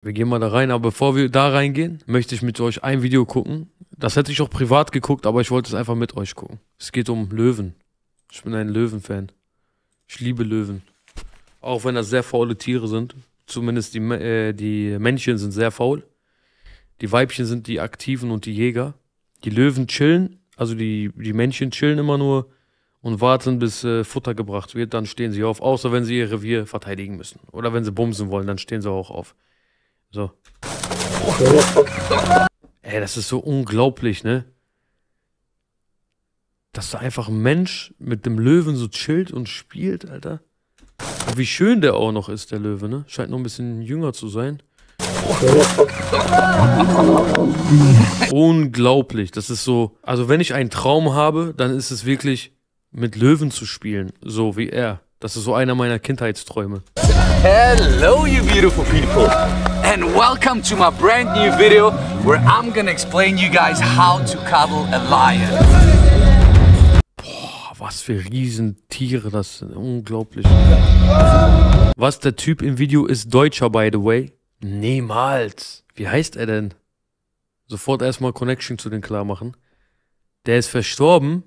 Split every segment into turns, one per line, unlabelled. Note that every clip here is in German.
Wir gehen mal da rein, aber bevor wir da reingehen, möchte ich mit euch ein Video gucken. Das hätte ich auch privat geguckt, aber ich wollte es einfach mit euch gucken. Es geht um Löwen. Ich bin ein Löwen-Fan. Ich liebe Löwen. Auch wenn das sehr faule Tiere sind. Zumindest die Männchen sind sehr faul. Die Weibchen sind die Aktiven und die Jäger. Die Löwen chillen, also die Männchen chillen immer nur und warten, bis Futter gebracht wird. Dann stehen sie auf, außer wenn sie ihr Revier verteidigen müssen. Oder wenn sie bumsen wollen, dann stehen sie auch auf. So. Ey, das ist so unglaublich, ne? Dass da einfach ein Mensch mit dem Löwen so chillt und spielt, Alter. Und wie schön der auch noch ist, der Löwe, ne? Scheint noch ein bisschen jünger zu sein. Unglaublich. Das ist so, also wenn ich einen Traum habe, dann ist es wirklich mit Löwen zu spielen, so wie er. Das ist so einer meiner Kindheitsträume.
Hello you beautiful people and welcome to my brand new video where I'm gonna explain you guys how to cuddle a lion.
Boah, was für Riesentiere das sind. Unglaublich. Was der Typ im Video ist, Deutscher by the way. Niemals. Wie heißt er denn? Sofort erstmal Connection zu den klar machen. Der ist verstorben.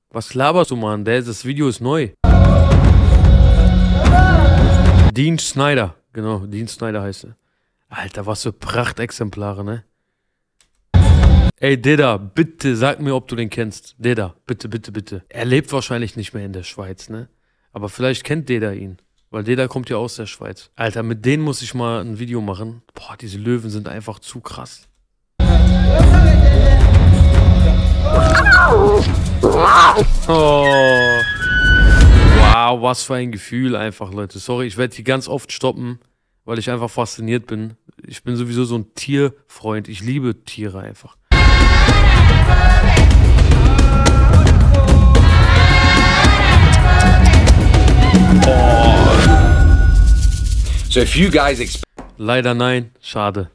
Was laberst du, Mann? Das Video ist neu. Dean Schneider. Genau, Dean Schneider heißt er. Alter, was für Prachtexemplare, ne? Ey, Deda, bitte sag mir, ob du den kennst. Deda, bitte, bitte, bitte. Er lebt wahrscheinlich nicht mehr in der Schweiz, ne? Aber vielleicht kennt Deda ihn. Weil Deda kommt ja aus der Schweiz. Alter, mit denen muss ich mal ein Video machen. Boah, diese Löwen sind einfach zu krass. Oh. Wow, was für ein Gefühl einfach, Leute. Sorry, ich werde hier ganz oft stoppen, weil ich einfach fasziniert bin. Ich bin sowieso so ein Tierfreund. Ich liebe Tiere einfach.
So if you guys
Leider nein, schade.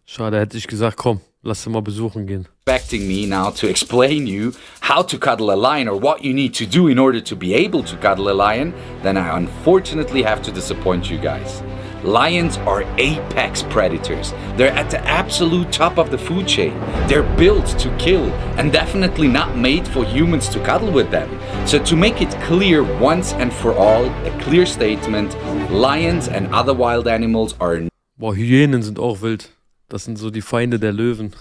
Schade, hätte ich gesagt, komm, lass sie mal besuchen gehen.
expecting me now to explain you how to cuddle a lion or what you need to do in order to be able to cuddle a lion, then I unfortunately have to disappoint you guys. Lions are apex predators. They're at the absolute top of the food chain. They're built to kill and definitely not made for humans to cuddle with them. So to make it clear once and for all, a clear statement, lions and other wild animals are...
Boah, Hyänen sind auch wild. Das sind so die Feinde der Löwen.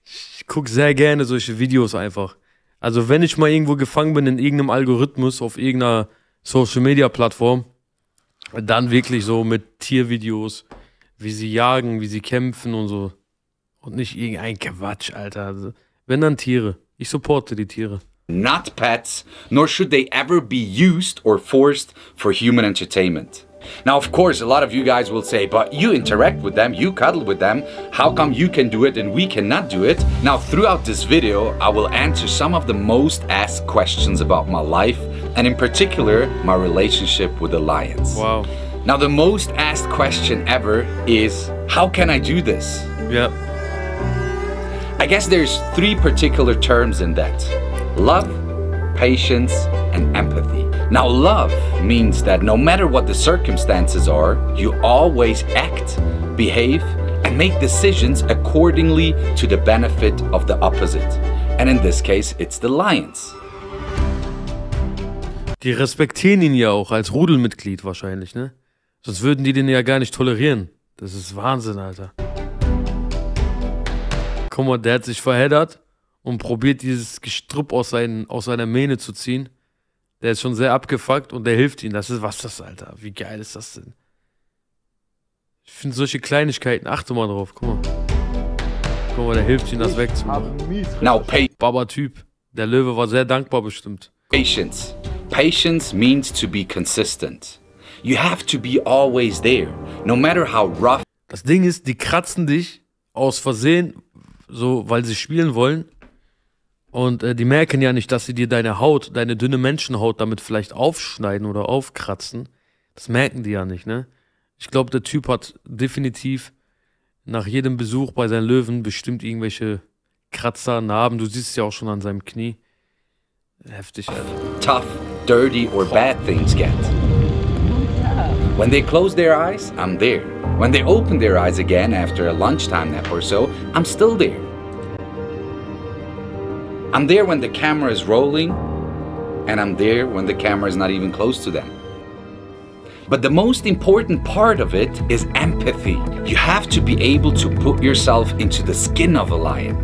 Ich gucke sehr gerne solche Videos einfach. Also wenn ich mal irgendwo gefangen bin in irgendeinem Algorithmus auf irgendeiner Social-Media-Plattform, dann wirklich so mit Tiervideos, wie sie jagen, wie sie kämpfen und so. Und nicht irgendein Quatsch, Alter. Also, wenn dann Tiere. Ich supporte die Tiere.
Not pets, nor should they ever be used or forced for human entertainment. Now, of course, a lot of you guys will say, but you interact with them, you cuddle with them, how come you can do it and we cannot do it? Now, throughout this video, I will answer some of the most asked questions about my life, and in particular, my relationship with the lions.
Wow.
Now, the most asked question ever is, how can I do this?
Yeah.
I guess there's three particular terms in that: love, patience, and empathy. Now, love means that no matter what the circumstances are, you always act, behave, and make decisions accordingly to the benefit of the opposite. And in this case, it's the lions.
Die respektieren ihn ja auch als Rudelmitglied wahrscheinlich, ne? Sonst würden die den ja gar nicht tolerieren. Das ist Wahnsinn, Alter. Guck mal, der hat sich verheddert und probiert dieses Gestrüpp aus seiner Mähne zu ziehen. Der ist schon sehr abgefuckt und der hilft ihm. Das ist was das, Alter. Wie geil ist das denn? Ich finde solche Kleinigkeiten, achte mal drauf. Guck mal. Guck mal, der hilft ihm, das wegzumachen.
Now,
Baba-Typ. Der Löwe war sehr dankbar bestimmt.
patience. Patience means to be consistent. You have to be always there, no matter how rough.
Das Ding ist, die kratzen dich aus Versehen, so, weil sie spielen wollen. Und die merken ja nicht, dass sie dir deine Haut, deine dünne Menschenhaut damit vielleicht aufschneiden oder aufkratzen. Das merken die ja nicht, ne? Ich glaube, der Typ hat definitiv nach jedem Besuch bei seinen Löwen bestimmt irgendwelche Kratzer, Narben. Du siehst es ja auch schon an seinem Knie. Heftig, Alter.
Tough, dirty, or bad things get. When they close their eyes, I'm there. When they open their eyes again after a lunchtime nap or so, I'm still there. I'm there when the camera is rolling, and I'm there when the camera is not even close to them. But the most important part of it is empathy. You have to be able to put yourself into the skin of a lion.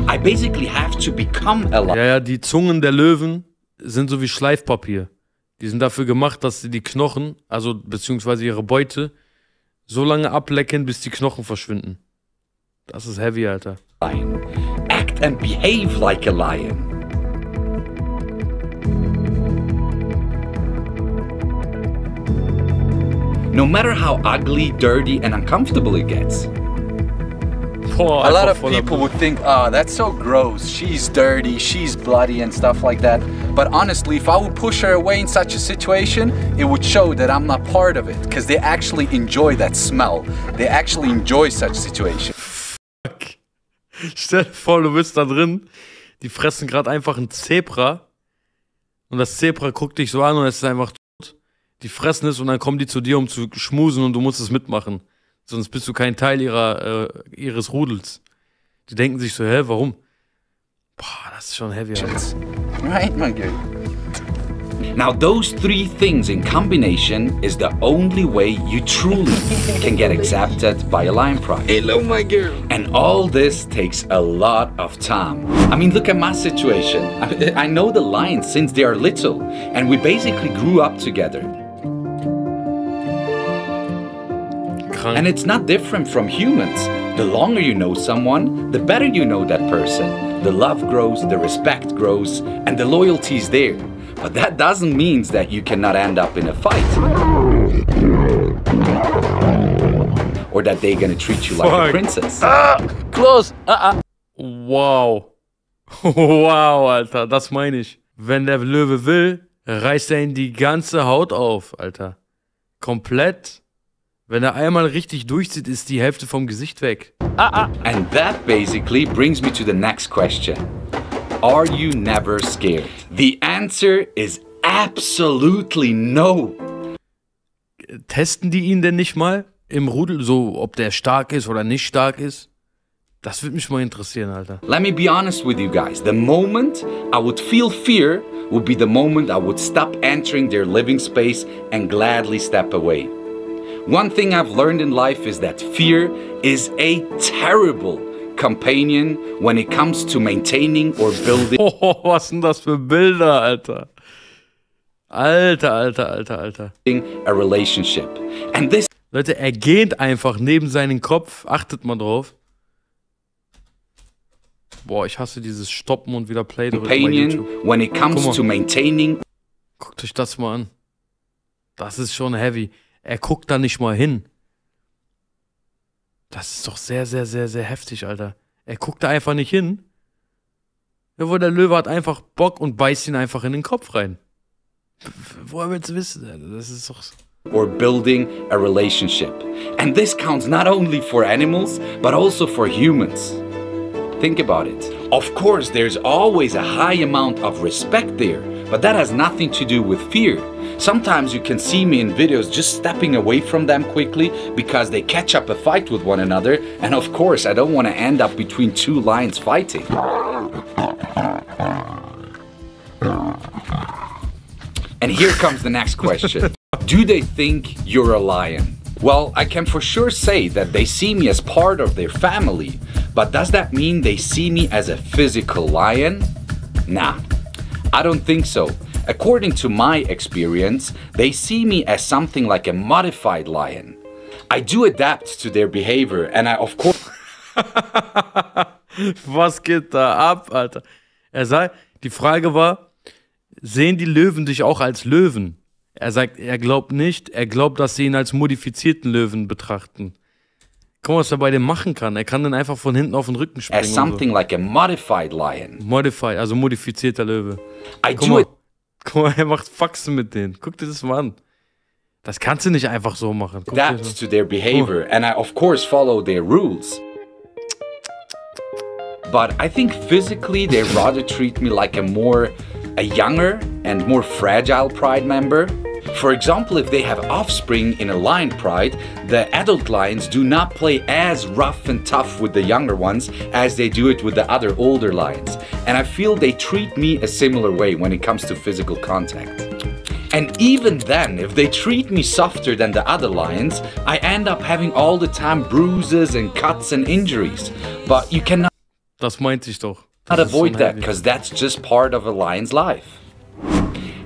I basically have to become a lion.
Ja, die Zungen der Löwen sind so wie Schleifpapier. Die sind dafür gemacht, dass sie die Knochen, also beziehungsweise ihre Beute, so lange ablecken, bis die Knochen verschwinden. Das ist heavy, Alter.
Lion. Act and behave like a lion. No matter how ugly, dirty, and uncomfortable it gets.
A lot of people would think, oh, that's so gross, she's dirty, she's bloody and stuff like that. But honestly, if I would push her away in such a situation, it would show that I'm not part of it, because they actually enjoy that smell. They actually enjoy such situations.
Fuck. Stell dir vor, du bist da drin, die fressen gerade einfach ein Zebra und das Zebra guckt dich so an und es ist einfach tot. Die fressen es und dann kommen die zu dir, um zu schmusen und du musst es mitmachen. Sonst bist du kein Teil ihres Rudels. Die denken sich so, hä, warum? Boah, das ist schon heavy.
Right, my girl?
Now those three things in combination is the only way you truly can get accepted by a lion pride.
Hello, my girl.
And all this takes a lot of time. I mean, look at my situation. I know the lions since they are little, and we basically grew up together. And it's not different from humans. The longer you know someone, the better you know that person. The love grows, the respect grows, and the loyalty is there. But that doesn't mean that you cannot end up in a fight. Or that they're gonna treat you like a princess.
Close! Wow. Wow, Alter, das meine ich. Wenn der Löwe will, reißt er ihm die ganze Haut auf, Alter. Komplett. Wenn er einmal richtig durchzieht, ist die Hälfte vom Gesicht weg.
And that basically brings me to the next question. Are you never scared? The answer is absolutely no.
Testen die ihn denn nicht mal im Rudel, so ob der stark ist oder nicht stark ist? Das würde mich mal interessieren, Alter.
Let me be honest with you guys. The moment I would feel fear would be the moment I would stop entering their living space and gladly step away. One thing I've learned in life is that fear is a terrible companion when it comes to maintaining or building.
Oh, was sind das für Bilder, Alter? Alter.
A relationship. And this
Leute, er gähnt einfach neben seinen Kopf. Achtet mal drauf. Boah, ich hasse dieses Stoppen und wieder Play drücken bei YouTube.
When it comes to maintaining.
Guckt euch das mal an. Das ist schon heavy. Er guckt da nicht mal hin. Das ist doch sehr heftig, Alter. Er guckt da einfach nicht hin. Jawohl, der Löwe hat einfach Bock und beißt ihn einfach in den Kopf rein. Woher willst du wissen, Alter? Das ist doch...
Or building a relationship. And this counts not only for animals, but also for humans. Think about it. Of course, there's always a high amount of respect there, but that has nothing to do with fear. Sometimes you can see me in videos just stepping away from them quickly because they catch up a fight with one another, and of course I don't want to end up between two lions fighting. And here comes the next question. Do they think you're a lion? Well, I can for sure say that they see me as part of their family, but does that mean they see me as a physical lion? Nah, I don't think so. According to my experience, they see me as something like a modified lion. I do adapt to their behavior and I of course...
Was geht da ab, Alter? Die Frage war, sehen die Löwen dich auch als Löwen? Er sagt, er glaubt nicht, er glaubt, dass sie ihn als modifizierten Löwen betrachten. Guck mal, was er bei dem machen kann. Er kann dann einfach von hinten auf den Rücken springen.
As something like a modified lion.
Modified, also modifizierter Löwe. Guck mal, er macht Faxen mit denen. Guck dir das mal an. Das kannst du nicht einfach so machen.
Adapt to their behavior and I of course follow their rules. But I think physically they rather treat me like a younger and more fragile pride member. For example, if they have offspring in a lion pride, the adult lions do not play as rough and tough with the younger ones as they do it with the other older lions. And I feel they treat me a similar way when it comes to physical contact. And even then, if they treat me softer than the other lions, I end up having all the time bruises and cuts and injuries. But you cannot
Das meinte ich doch.
avoid that, because that's just part of a lion's life.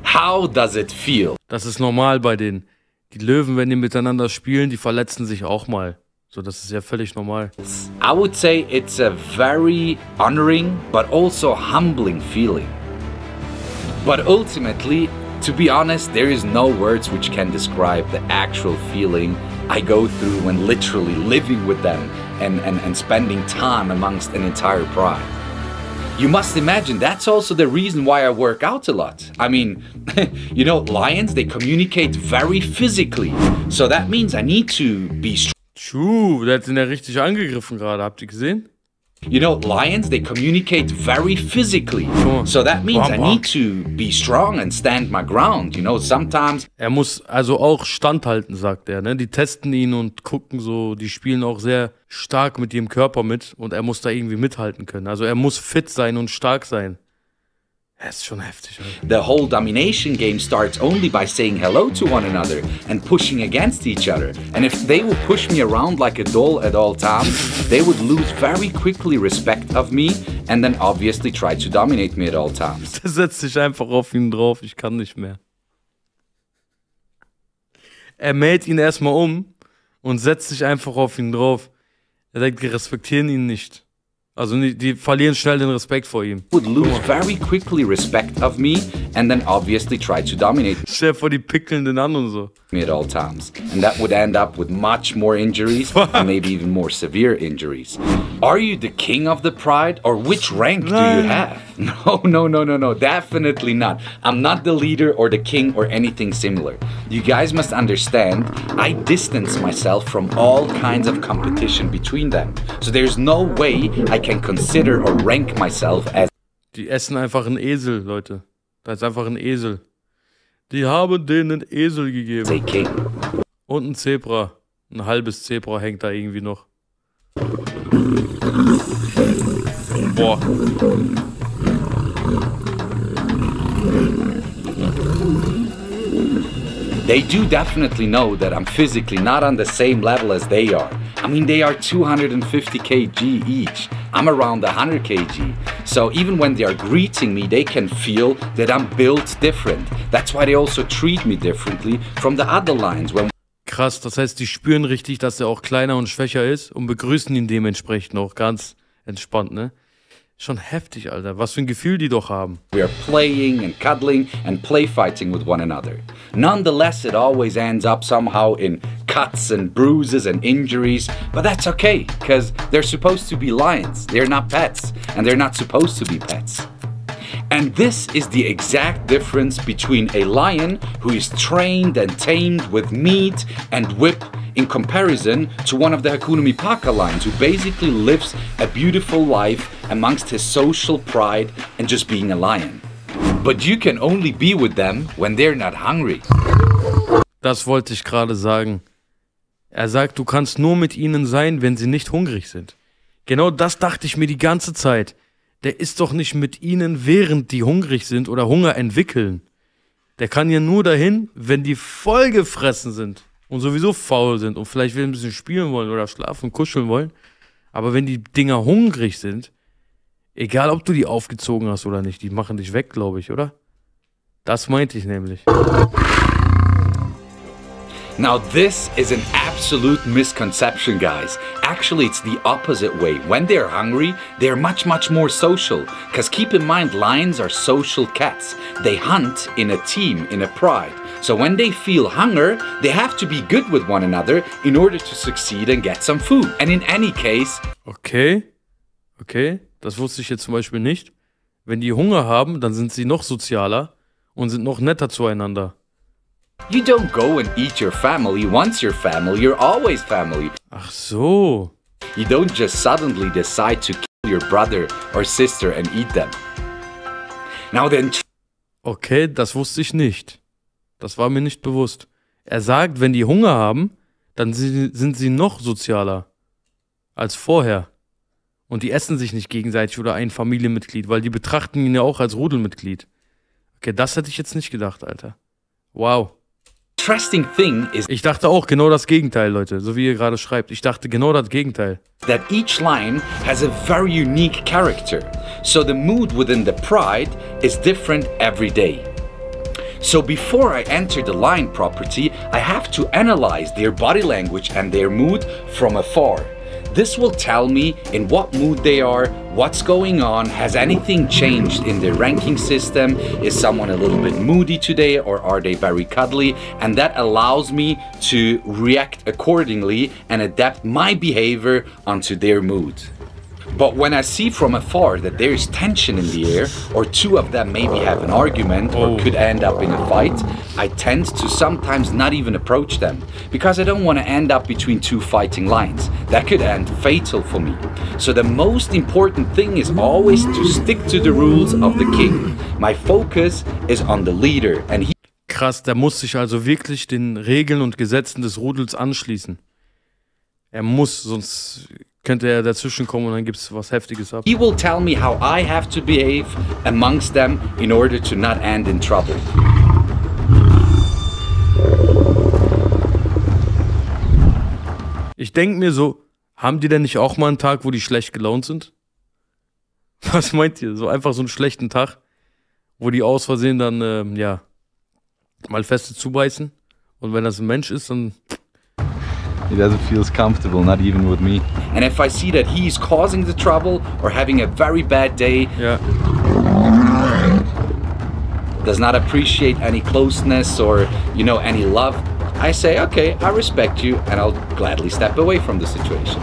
How does it feel?
Das ist normal bei denen. Die Löwen, wenn die miteinander spielen, die verletzen sich auch mal. So, das ist ja völlig normal.
I would say it's a very honoring, but also humbling feeling. But ultimately, to be honest, there is no words which can describe the actual feeling I go through when literally living with them and spending time amongst an entire pride. You must imagine that's also the reason why I work out a lot. I mean, you know, lions, they communicate very physically. So that means I need to be strong.
Der hat ihn ja richtig angegriffen gerade. Habt ihr gesehen?
You know, lions, they communicate very physically. So that means I need to be strong and stand my ground. You know, sometimes...
Er muss also auch standhalten, sagt er. Ne? Die testen ihn und gucken so, die spielen auch sehr stark mit ihrem Körper mit. Und er muss da irgendwie mithalten können. Also er muss fit sein und stark sein. Das ist schon heftig. Alter.
The whole domination game starts only by saying hello to one another and pushing against each other. And if they would push me around like a doll at all times, they would lose very quickly respect of me and then obviously try to dominate me at all times.
Der setzt sich einfach auf ihn drauf, ich kann nicht mehr. Er mäht ihn erstmal um und setzt sich einfach auf ihn drauf. Er denkt, die respektieren ihn nicht. Also die verlieren schnell den Respekt vor ihm.
Would lose very quickly respect of me and then obviously try to dominate
Stell dir vor, die pickeln den an und so.
me at all times. And that would end up with much more injuries and maybe even more severe injuries. Are you the king of the pride or which rank do you have? No, definitely not. I'm not the leader or the king or anything similar. You guys must understand, I distance myself from all kinds of competition between them. So there's no way I can consider or rank myself as...
Die essen einfach einen Esel, Leute. Da ist einfach ein Esel. Die haben denen einen Esel gegeben.
a king.
Und ein Zebra. Ein halbes Zebra hängt da irgendwie noch. Boah.
They do definitely know that I'm physically not on the same level as they are. I mean, they are 250 kg each. I'm around 100 kg. So even when they are greeting me, they can feel that I'm built different. That's why they also treat me differently from the other lions.
Krass, das heißt, die spüren richtig, dass er auch kleiner und schwächer ist und begrüßen ihn dementsprechend auch ganz entspannt, ne? Schon heftig, Alter. Was für ein Gefühl die doch haben.
We are playing and cuddling and play fighting with one another. Nonetheless, it always ends up somehow in cuts and bruises and injuries. But that's okay, because they're supposed to be lions. They're not pets, and they're not supposed to be pets. And this is the exact difference between a lion who is trained and tamed with meat and whip in comparison to one of the Hakuna Mipaka lions who basically lives a beautiful life amongst his social pride and just being a lion. But you can only be with them when they're not hungry.
Das wollte ich gerade sagen. Er sagt, du kannst nur mit ihnen sein, wenn sie nicht hungrig sind. Genau das dachte ich mir die ganze Zeit. Der ist doch nicht mit ihnen, während die hungrig sind oder Hunger entwickeln. Der kann ja nur dahin, wenn die vollgefressen sind und sowieso faul sind und vielleicht will ein bisschen spielen wollen oder schlafen, kuscheln wollen. Aber wenn die Dinger hungrig sind, egal ob du die aufgezogen hast oder nicht, die machen dich weg, glaube ich, oder? Das meinte ich nämlich.
Now this is an absolute misconception, guys. Actually, it's the opposite way. When they're hungry, they're much more social. Because keep in mind, lions are social cats. They hunt in a team, in a pride. So when they feel hunger, they have to be good with one another in order to succeed and get some food. And in any case...
Okay, das wusste ich jetzt zum Beispiel nicht. Wenn die Hunger haben, dann sind sie noch sozialer und sind noch netter zueinander.
You don't go and eat your family. Once you're family, you're always family.
Ach so.
You don't just suddenly decide to kill your brother or sister and eat them. Now then...
Okay, das wusste ich nicht. Das war mir nicht bewusst. Er sagt, wenn die Hunger haben, dann sind sie noch sozialer als vorher. Und die essen sich nicht gegenseitig oder ein Familienmitglied, weil die betrachten ihn ja auch als Rudelmitglied. Okay, das hätte ich jetzt nicht gedacht, Alter. Wow.
Interesting thing is
ich dachte auch genau das Gegenteil, Leute, so wie ihr gerade schreibt. Ich dachte genau das Gegenteil.
That each line has a very unique character. So the mood within the pride is different every day. So before I enter the lion property, I have to analyze their body language and their mood from afar. This will tell me in what mood they are, what's going on, has anything changed in their ranking system, is someone a little bit moody today or are they very cuddly, and that allows me to react accordingly and adapt my behavior onto their mood. But when I see from afar that there is tension in the air, or two of them maybe have an argument or could end up in a fight, I tend to sometimes not even approach them, because I don't want to end up between two fighting lions. That could end fatal for me. So the most important thing is always to stick to the rules of the king. My focus is on the leader and he...
Krass, der muss sich also wirklich den Regeln und Gesetzen des Rudels anschließen. Er muss, sonst könnte er dazwischen kommen und dann gibt es was Heftiges ab.
He will tell me how I have to behave amongst them in order to not end in trouble.
Ich denke mir so, haben die denn nicht auch mal einen Tag, wo die schlecht gelaunt sind? Was meint ihr? So einfach so einen schlechten Tag, wo die aus Versehen dann, ja, mal feste zubeißen? Und wenn das ein Mensch ist, dann...
He doesn't feel comfortable, not even with me.
And if I see that he is causing the trouble or having a very bad day,
yeah,
does not appreciate any closeness or, you know, any love, I say, okay, I respect you and I'll gladly step away from the situation.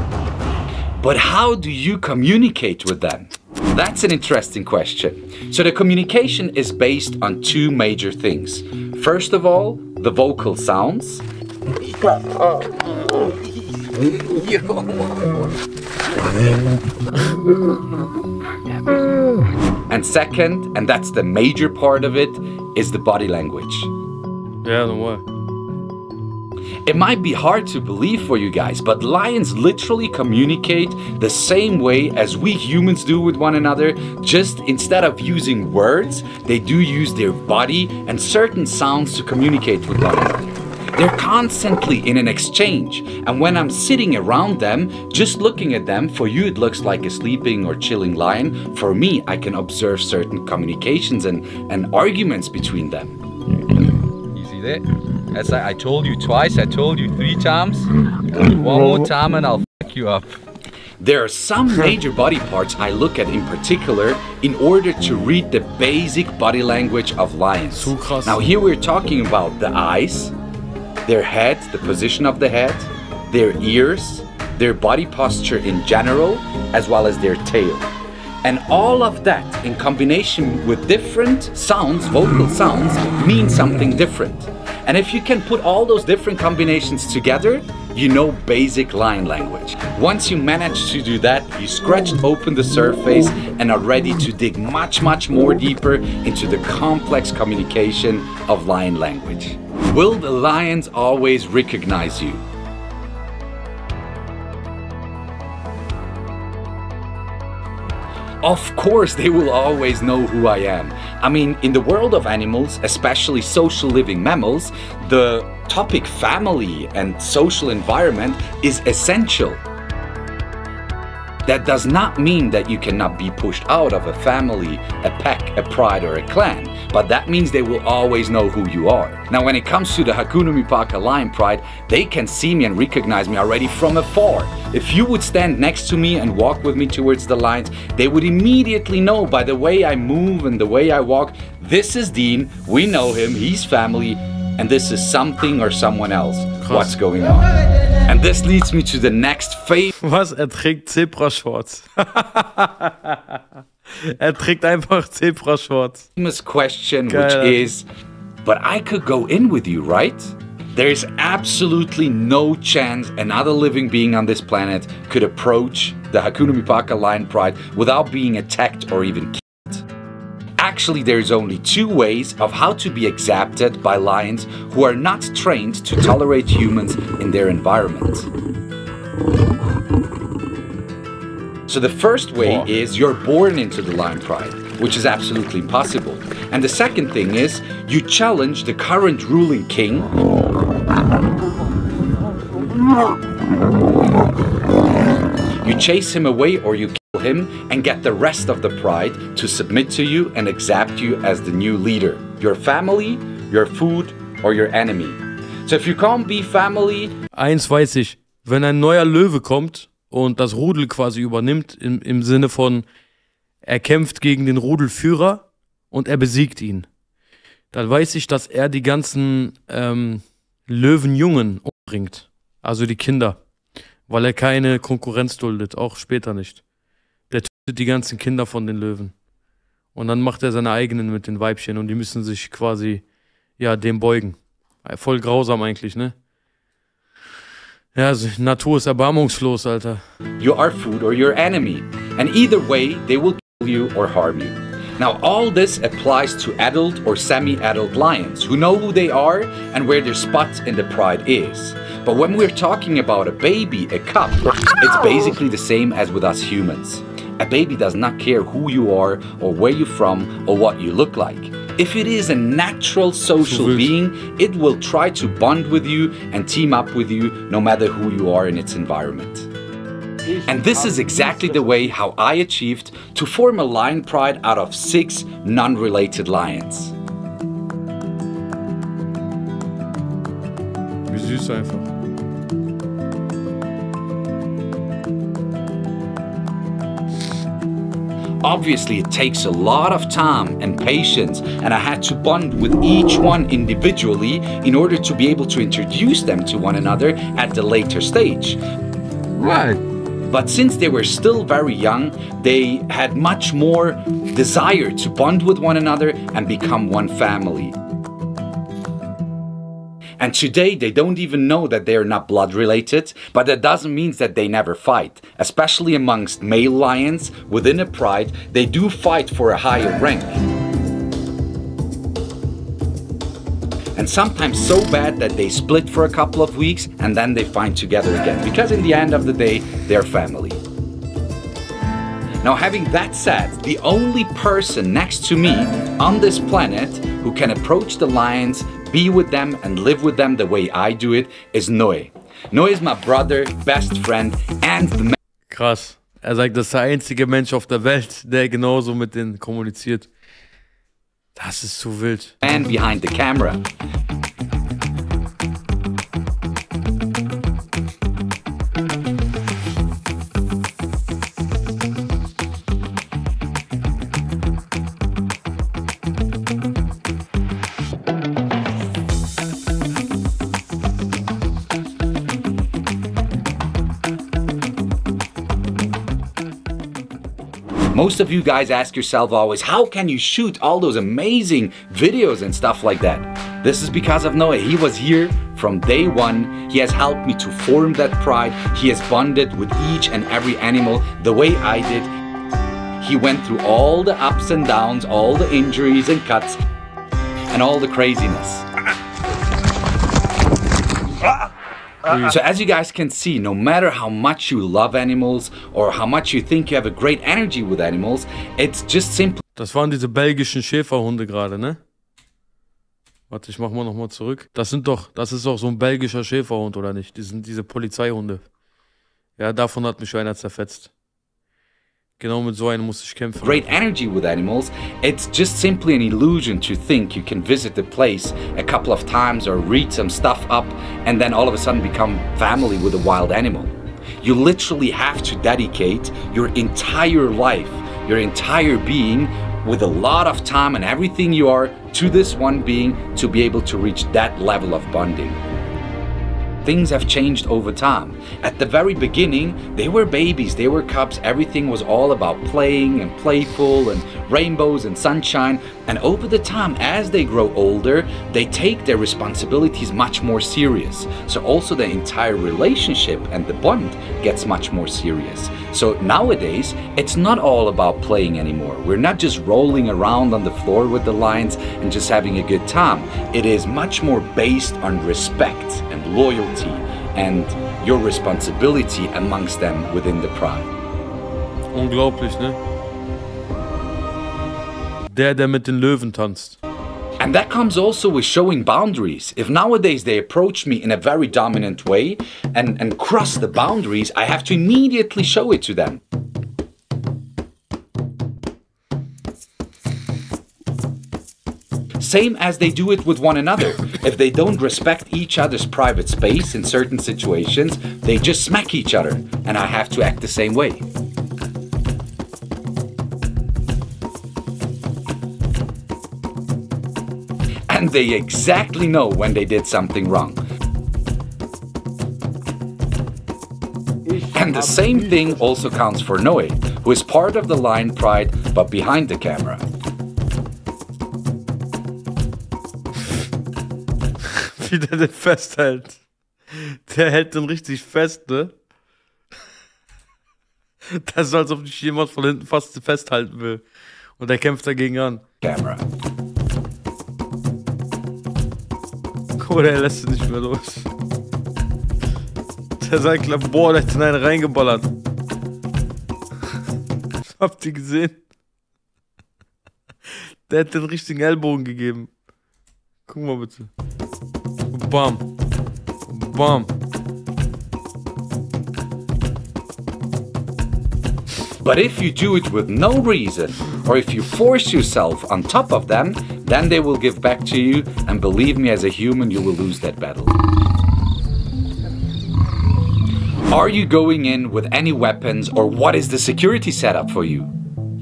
But how do you communicate with them? That's an interesting question. So the communication is based on two major things. First of all, the vocal sounds. And second, and that's the major part of it, is the body language.
Yeah, no way.
It might be hard to believe for you guys, but lions literally communicate the same way as we humans do with one another. Just instead of using words, they do use their body and certain sounds to communicate with one another. They're constantly in an exchange, and when I'm sitting around them, just looking at them, for you it looks like a sleeping or chilling lion. For me, I can observe certain communications and arguments between them.
You see that? That's like I told you twice, I told you 3 times. One more time and I'll fuck you up.
There are some major body parts I look at in particular in order to read the basic body language of lions. Now here we're talking about the eyes, their head, the position of the head, their ears, their body posture in general, as well as their tail. And all of that in combination with different sounds, vocal sounds, mean something different. And if you can put all those different combinations together, you know basic lion language. Once you manage to do that, you scratched open the surface and are ready to dig much, much more deeper into the complex communication of lion language. Will the lions always recognize you? Of course they will always know who I am. I mean, in the world of animals, especially social living mammals, the topic family and social environment is essential. That does not mean that you cannot be pushed out of a family, a pack, a pride or a clan, but that means they will always know who you are. Now when it comes to the Hakuna Mipaka lion pride, they can see me and recognize me already from afar. If you would stand next to me and walk with me towards the lions, they would immediately know by the way I move and the way I walk, this is Dean, we know him, he's family, and this is something or someone else. What's going on? And this leads me to the next phase.
Was? Er trägt Zebrashorts. Er trägt einfach Zebrashorts.
Famous question, which is, but I could go in with you, right? There is absolutely no chance another living being on this planet could approach the Hakuna Mipaka lion pride without being attacked or even killed. Actually, there's only two ways of how to be accepted by lions who are not trained to tolerate humans in their environment. So the first way is you're born into the lion pride, which is absolutely impossible. And the second thing is you challenge the current ruling king. You chase him away or you kill him and get the rest of the pride to submit to you and accept you as the new leader. Your family, your food or your enemy. So if you can't be family...
Eins weiß ich, wenn ein neuer Löwe kommt und das Rudel quasi übernimmt, im Sinne von, er kämpft gegen den Rudelführer und er besiegt ihn, dann weiß ich, dass er die ganzen Löwenjungen umbringt, also die Kinder, weil er keine Konkurrenz duldet, auch später nicht. Der tötet die ganzen Kinder von den Löwen und dann macht er seine eigenen mit den Weibchen und die müssen sich quasi, ja, dem beugen. Voll grausam eigentlich, ne? Ja, Natur ist erbarmungslos, Alter.
You are food or your enemy. And either way, they will kill you or harm you. Now, all this applies to adult or semi-adult lions who know who they are and where their spot in the pride is. But when we're talking about a baby, a cub, it's basically the same as with us humans. A baby does not care who you are or where you're from or what you look like. If it is a natural social being, it will try to bond with you and team up with you no matter who you are in its environment. And this is exactly the way how I achieved to form a lion pride out of 6 non-related lions.
Wie süß einfach.
Obviously, it takes a lot of time and patience, and I had to bond with each one individually in order to be able to introduce them to one another at the later stage.
Right.
But since they were still very young, they had much more desire to bond with one another and become one family. And today they don't even know that they are not blood related, but that doesn't mean that they never fight. Especially amongst male lions within a pride, they do fight for a higher rank. And sometimes so bad that they split for a couple of weeks and then they find together again, because in the end of the day, they're family. Now, having that said, the only person next to me on this planet who can approach the lions, be with them and live with them the way I do it is Noe. Noe is my brother, best friend and the man.
Krass. Er sagt, das ist der einzige Mensch auf der Welt, der genauso mit denen kommuniziert. Das ist zu wild.
Man behind the camera. Most of you guys ask yourself always, how can you shoot all those amazing videos and stuff like that? This is because of Noe. He was here from day one. He has helped me to form that pride. He has bonded with each and every animal the way I did. He went through all the ups and downs, all the injuries and cuts, and all the craziness. So as you guys can see, no matter how much you love animals or how much you think you have a great energy with animals, it's just simply...
Das waren diese belgischen Schäferhunde gerade, ne? Warte, ich mach mal nochmal zurück. Das ist doch so ein belgischer Schäferhund, oder nicht? Die sind diese Polizeihunde. Ja, davon hat mich einer zerfetzt. Genau mit so einem muss ich kämpfen.
Great energy with animals, it's just simply an illusion to think you can visit the place a couple of times or read some stuff up and then all of a sudden become family with a wild animal. You literally have to dedicate your entire life, your entire being, with a lot of time and everything you are to this one being to be able to reach that level of bonding. things have changed over time. At the very beginning, they were babies, they were cubs, everything was all about playing and playful and rainbows and sunshine. And over the time, as they grow older, they take their responsibilities much more serious. So also the entire relationship and the bond gets much more serious. So nowadays, it's not all about playing anymore. We're not just rolling around on the floor with the lions and just having a good time. It is much more based on respect and loyalty and your responsibility amongst them within the pride.
Unglaublich, ne? Der mit den Löwen tanzt.
And that comes also with showing boundaries. If nowadays they approach me in a very dominant way and cross the boundaries, I have to immediately show it to them. Same as they do it with one another. If they don't respect each other's private space in certain situations, they just smack each other, and I have to act the same way. And they exactly know when they did something wrong. And the same thing also counts for Noe, who is part of the lion pride but behind the camera.
Wie der den festhält. Der hält den richtig fest, ne? Das ist, als ob dich jemand von hinten fast festhalten will. Und er kämpft dagegen an.
Camera.
Guck mal, der lässt sich nicht mehr los. Der sagt, boah, der hat in einen reingeballert. Habt ihr gesehen? Der hat den richtigen Ellbogen gegeben. Guck mal bitte. Bam. Bam.
But if you do it with no reason, or if you force yourself on top of them, then they will give back to you, and believe me, as a human, you will lose that battle. Are you going in with any weapons, or what is the security setup for you?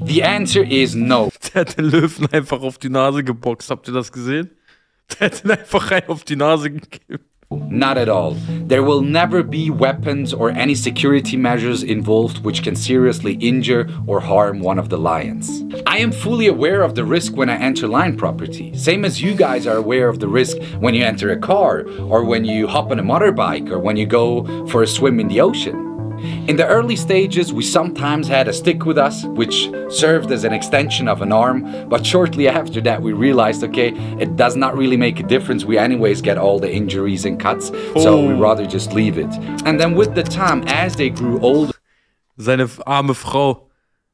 The answer is no.
Der hat den Löwen einfach auf die Nase geboxt, habt ihr das gesehen? Der hat ihn einfach rein auf die Nase gegeben.
Not at all. There will never be weapons or any security measures involved which can seriously injure or harm one of the lions. I am fully aware of the risk when I enter lion property, same as you guys are aware of the risk when you enter a car, or when you hop on a motorbike, or when you go for a swim in the ocean. In the early stages, we sometimes had a stick with us, which served as an extension of an arm, but shortly after that we realized, okay, it does not really make a difference. We anyways get all the injuries and cuts, so we rather just leave it. And then with the time, as they grew older,
seine arme Frau.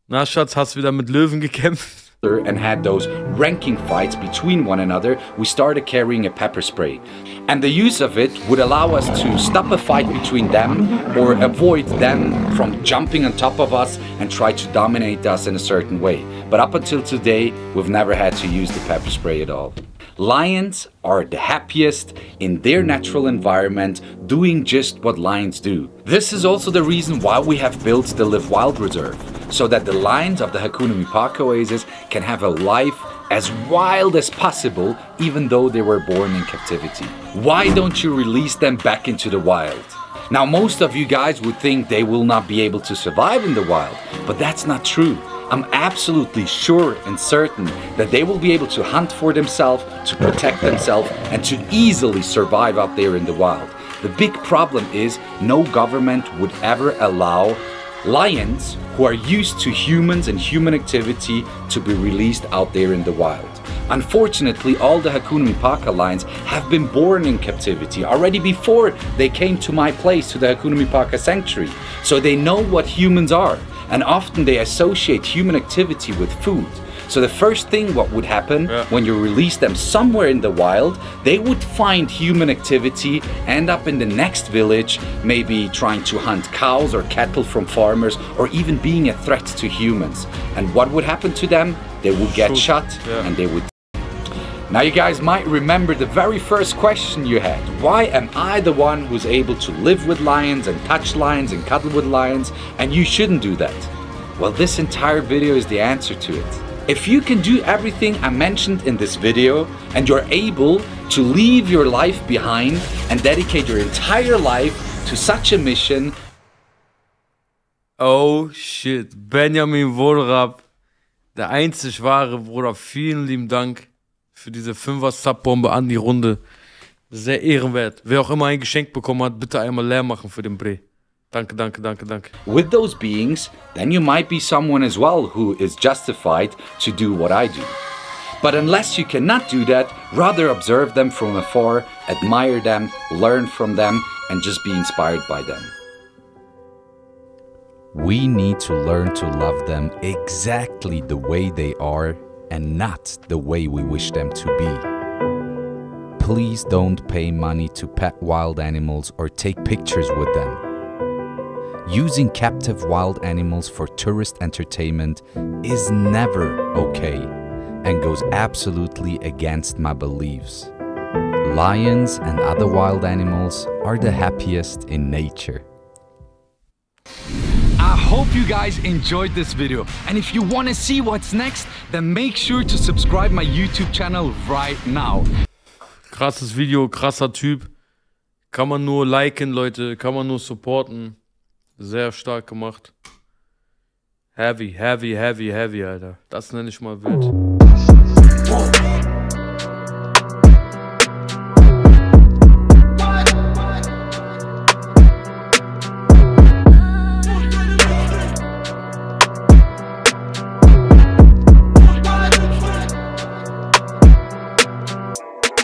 Na Schatz, hast du wieder mit Löwen gekämpft?
And had those ranking fights between one another, we started carrying a pepper spray. And the use of it would allow us to stop a fight between them or avoid them from jumping on top of us and try to dominate us in a certain way. But up until today, we've never had to use the pepper spray at all. Lions are the happiest in their natural environment, doing just what lions do. This is also the reason why we have built the Live Wild Reserve, so that the lions of the Hakuna Mipaka oasis can have a life as wild as possible, even though they were born in captivity. Why don't you release them back into the wild? Now, most of you guys would think they will not be able to survive in the wild, but that's not true. I'm absolutely sure and certain that they will be able to hunt for themselves, to protect themselves, and to easily survive out there in the wild. The big problem is no government would ever allow lions who are used to humans and human activity to be released out there in the wild. Unfortunately, all the Hakuna Mipaka lions have been born in captivity already before they came to my place, to the Hakuna Mipaka sanctuary. So they know what humans are, and often they associate human activity with food. So the first thing what would happen when you release them somewhere in the wild, they would find human activity, end up in the next village, maybe trying to hunt cows or cattle from farmers, or even being a threat to humans. And what would happen to them? They would get shot and they would. Now you guys might remember the very first question you had. Why am I the one who's able to live with lions and touch lions and cuddle with lions, and you shouldn't do that? Well, this entire video is the answer to it. If you can do everything I mentioned in this video and you're able to leave your life behind and dedicate your entire life to such a mission.
Oh shit, Benjamin Wohlrab, der einzig wahre Bruder, vielen lieben Dank für diese 5er-Sub-Bombe an die Runde. Sehr ehrenwert. Wer auch immer ein Geschenk bekommen hat, bitte einmal leer machen für den Bre. Danke, danke, danke, danke.
With those beings, then you might be someone as well who is justified to do what I do. But unless you cannot do that, rather observe them from afar, admire them, learn from them, and just be inspired by them. We need to learn to love them exactly the way they are and not the way we wish them to be. Please don't pay money to pet wild animals or take pictures with them. Using captive wild animals for tourist entertainment is never okay and goes absolutely against my beliefs. Lions and other wild animals are the happiest in nature.
I hope you guys enjoyed this video, and if you want to see what's next, then make sure to subscribe my YouTube channel right now.
Krasses Video, krasser Typ. Kann man nur liken, Leute, kann man nur supporten. Sehr stark gemacht. Heavy, heavy, heavy, heavy, Alter. Das nenne ich mal wild.